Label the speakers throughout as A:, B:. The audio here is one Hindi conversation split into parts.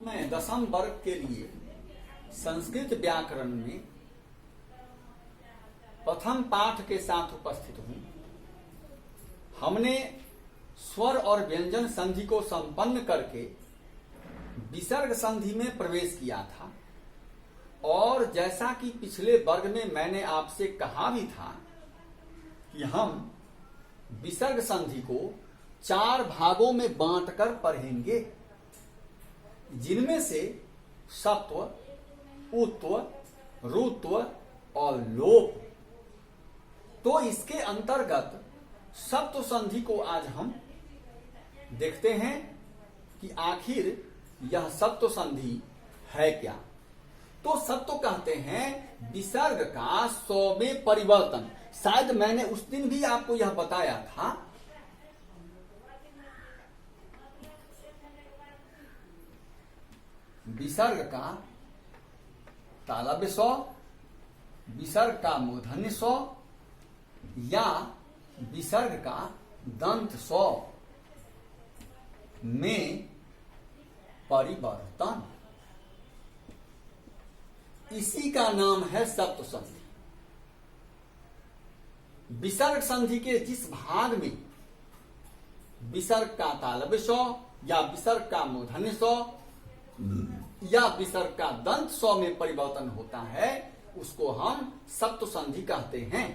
A: मैं दसम वर्ग के लिए संस्कृत व्याकरण में प्रथम पाठ के साथ उपस्थित हूं। हमने स्वर और व्यंजन संधि को संपन्न करके विसर्ग संधि में प्रवेश किया था और जैसा कि पिछले वर्ग में मैंने आपसे कहा भी था कि हम विसर्ग संधि को 4 भागों में बांटकर पढ़ेंगे, जिनमें से सत्व, उत्व, रुत्व और लोप। तो इसके अंतर्गत सत्व संधि को आज हम देखते हैं कि आखिर यह सत्व संधि है क्या। तो सत्व कहते हैं विसर्ग का 100 में परिवर्तन। शायद मैंने उस दिन भी आपको यह बताया था। विसर्ग का तालव्य 100, विसर्ग का मूर्धन्य 100 या विसर्ग का दंत 100 में परिवर्तन, इसी का नाम है सत्व संधि। विसर्ग संधि के जिस भाग में विसर्ग का तालव्य 100 या विसर्ग का मूर्धन्य 100 या विसर्ग का दंत 100 में परिवर्तन होता है, उसको हम सत्व संधि कहते हैं।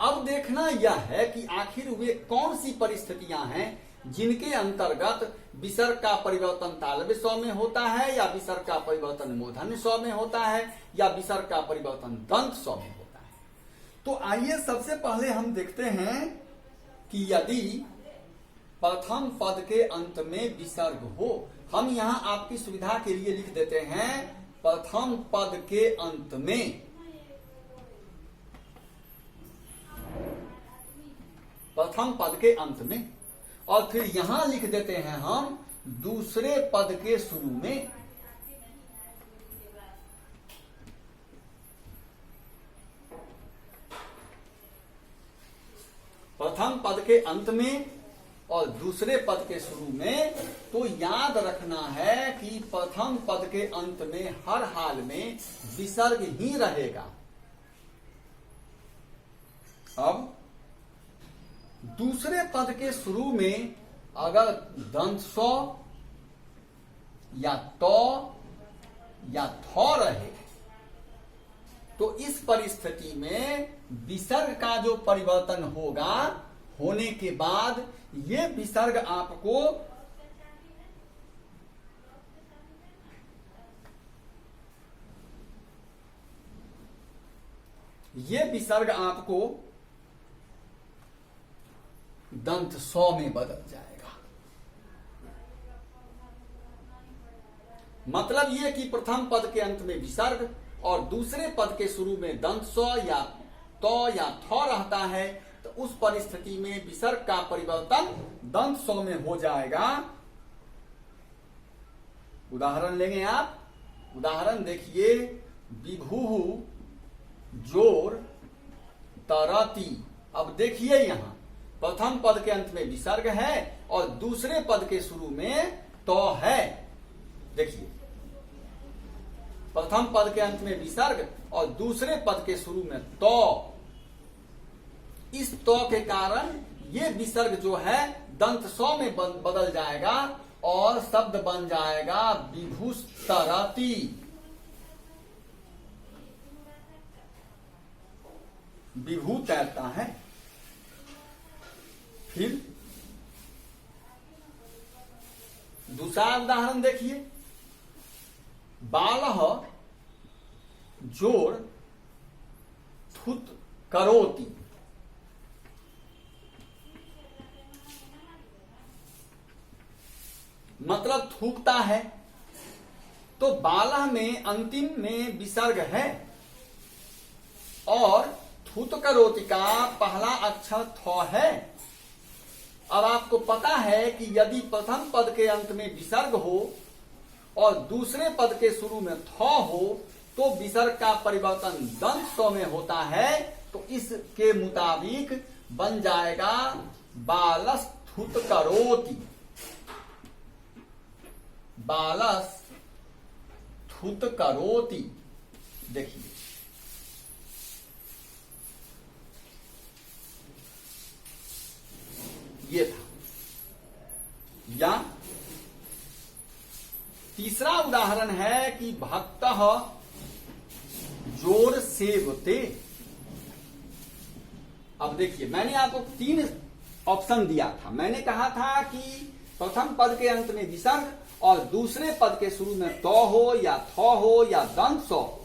A: अब देखना यह है कि आखिर वे कौन सी परिस्थितियां हैं जिनके अंतर्गत विसर्ग का परिवर्तन तालव्य 100 में होता है या विसर्ग का परिवर्तन मूर्धन्य 100 में होता है या विसर्ग का परिवर्तन दंत 100 में होता है। तो आइए सबसे पहले हम देखते हैं कि यदि प्रथम पद के अंत में विसर्ग हो, हम यहां आपकी सुविधा के लिए लिख देते हैं प्रथम पद के अंत में, प्रथम पद के अंत में, और फिर यहां लिख देते हैं हम दूसरे पद के शुरू में। प्रथम पद के अंत में और दूसरे पद के शुरू में। तो याद रखना है कि प्रथम पद के अंत में हर हाल में विसर्ग ही रहेगा। अब दूसरे पद के शुरू में अगर दंत 100 या तो या थौ रहे, तो इस परिस्थिति में विसर्ग का जो परिवर्तन होगा, होने के बाद ये विसर्ग आपको दंत 100 में बदल जाएगा। मतलब ये कि प्रथम पद के अंत में विसर्ग और दूसरे पद के शुरू में दंत 100 या तो या थौ रहता है, तो उस परिस्थिति में विसर्ग का परिवर्तन दंत 100 में हो जाएगा। उदाहरण लेंगे आप। उदाहरण देखिए, विभु जोर तरती। अब देखिए यहां प्रथम पद के अंत में विसर्ग है और दूसरे पद के शुरू में तो है। देखिए, प्रथम पद के अंत में विसर्ग और दूसरे पद के शुरू में तो। इस तो के कारण ये विसर्ग जो है दंत 100 में बदल जाएगा और शब्द बन जाएगा विभुस्तरति। विभु तैरता है। फिर दूसरा उदाहरण देखिए, बालः जोर थुत करोति। मतलब थूकता है। तो बालः में अंतिम में विसर्ग है और थुत करोति का पहला अक्षर थौ है। अब आपको पता है कि यदि प्रथम पद के अंत में विसर्ग हो और दूसरे पद के शुरू में थौ हो, तो विसर्ग का परिवर्तन दंत 100 में होता है। तो इसके मुताबिक बन जाएगा बालस्तुत करोति। बालस थुत करोति। देखिए ये था। या तीसरा उदाहरण है कि भक्तः जोर सेवते। अब देखिए मैंने आपको 3 ऑप्शन दिया था। मैंने कहा था कि प्रथम पद के अंत में विसर्ग और दूसरे पद के शुरू में तो हो या थ हो या दंत सौ हो।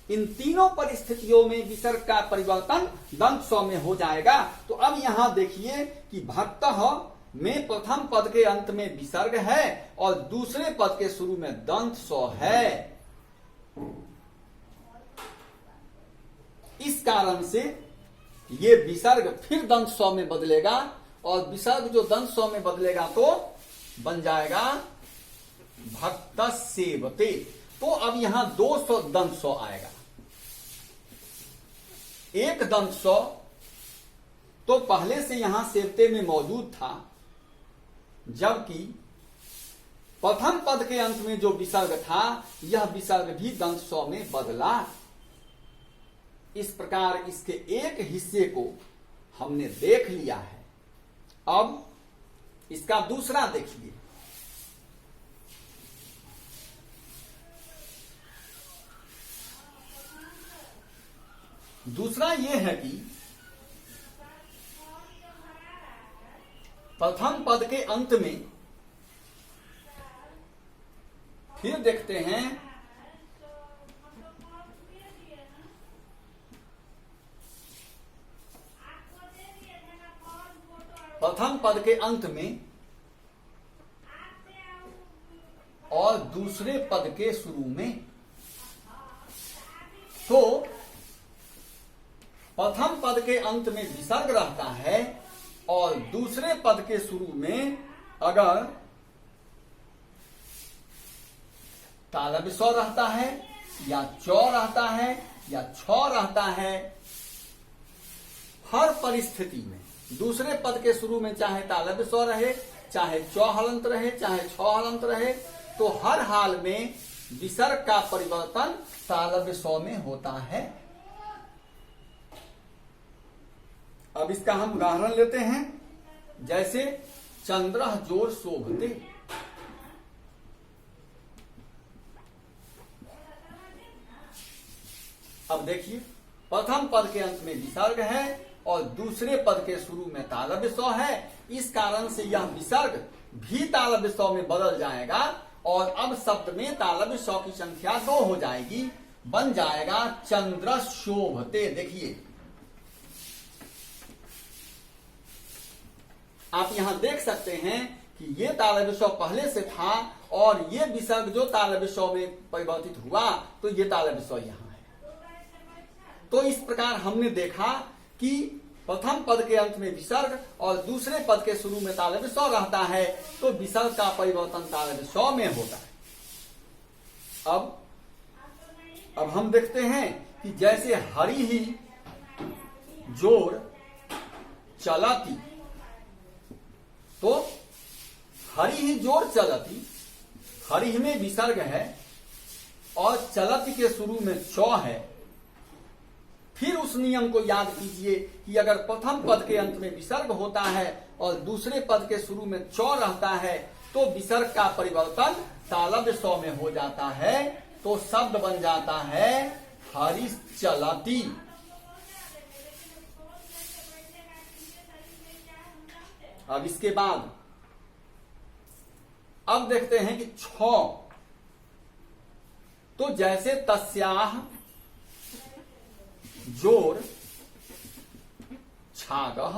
A: इन तीनों परिस्थितियों में विसर्ग का परिवर्तन दंत सौ में हो जाएगा। तो अब यहां देखिए कि भक्तः में प्रथम पद के अंत में विसर्ग है और दूसरे पद के शुरू में दंत सौ है। इस कारण से ये विसर्ग फिर दंत सौ में बदलेगा और विसर्ग जो दंत सौ में बदलेगा तो बन जाएगा भक्त सेवते। तो अब यहां 200 दंत सौ आएगा। एक दंत सौ तो पहले से यहां सेवते में मौजूद था, जबकि प्रथम पद के अंत में जो विसर्ग था यह विसर्ग भी दंत सौ में बदला। इस प्रकार इसके एक हिस्से को हमने देख लिया है। अब इसका दूसरा देखिए। दूसरा यह है कि प्रथम पद के अंत में फिर देखते हैं प्रथम पद के अंत में और दूसरे पद के शुरू में। तो प्रथम पद के अंत में विसर्ग रहता है और दूसरे पद के शुरू में अगर तालव्य स्व रहता है या चौ रहता है या छ रहता है, हर परिस्थिति में दूसरे पद के शुरू में चाहे तालव्य स्व रहे, चाहे चौ हलंत रहे, चाहे छ हलंत रहे, तो हर हाल में विसर्ग का परिवर्तन तालव्य स्व में होता है। अब इसका हम उदाहरण लेते हैं। जैसे चंद्रः जोर शोभते। अब देखिए प्रथम पद के अंत में विसर्ग है और दूसरे पद के शुरू में तालव्य स्व है। इस कारण से यह विसर्ग भी तालव्य स्व में बदल जाएगा और अब शब्द में तालव्य स्व की संख्या 2 हो जाएगी, बन जाएगा चंद्र शोभते। देखिए आप यहां देख सकते हैं कि ये तालव्य स्व पहले से था और ये विसर्ग जो तालव्य स्व में परिवर्तित हुआ तो ये तालव्य स्व यहां है। तो इस प्रकार हमने देखा कि प्रथम पद के अंत में विसर्ग और दूसरे पद के शुरू में तालव्य स्व रहता है तो विसर्ग का परिवर्तन तालव्य स्व में होता है। अब हम देखते हैं कि जैसे हरि ही जोर चलती, तो हरि ही जोर चलती, हरि में विसर्ग है और चलती के शुरू में चौ है। फिर उस नियम को याद कीजिए कि अगर प्रथम पद के अंत में विसर्ग होता है और दूसरे पद के शुरू में चौ रहता है तो विसर्ग का परिवर्तन तालव्य स्व में हो जाता है। तो शब्द बन जाता है हरि चलती। अब इसके बाद अब देखते हैं कि छ, तो जैसे तस्याह जोर छागह,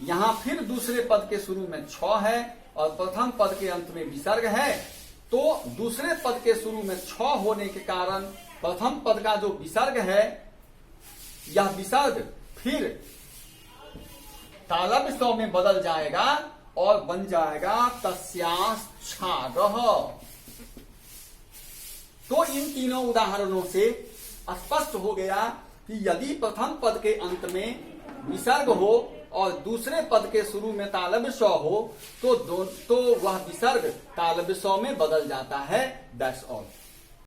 A: यहां फिर दूसरे पद के शुरू में छ है और प्रथम पद के अंत में विसर्ग है। तो दूसरे पद के शुरू में छ होने के कारण प्रथम पद का जो विसर्ग है यह विसर्ग फिर तालव्य स्व में बदल जाएगा और बन जाएगा तस्यास छागह। तो इन तीनों उदाहरणों से स्पष्ट हो गया कि यदि प्रथम पद के अंत में विसर्ग हो और दूसरे पद के शुरू में तालव्य स हो तो वह विसर्ग तालव्य स में बदल जाता है। That's all.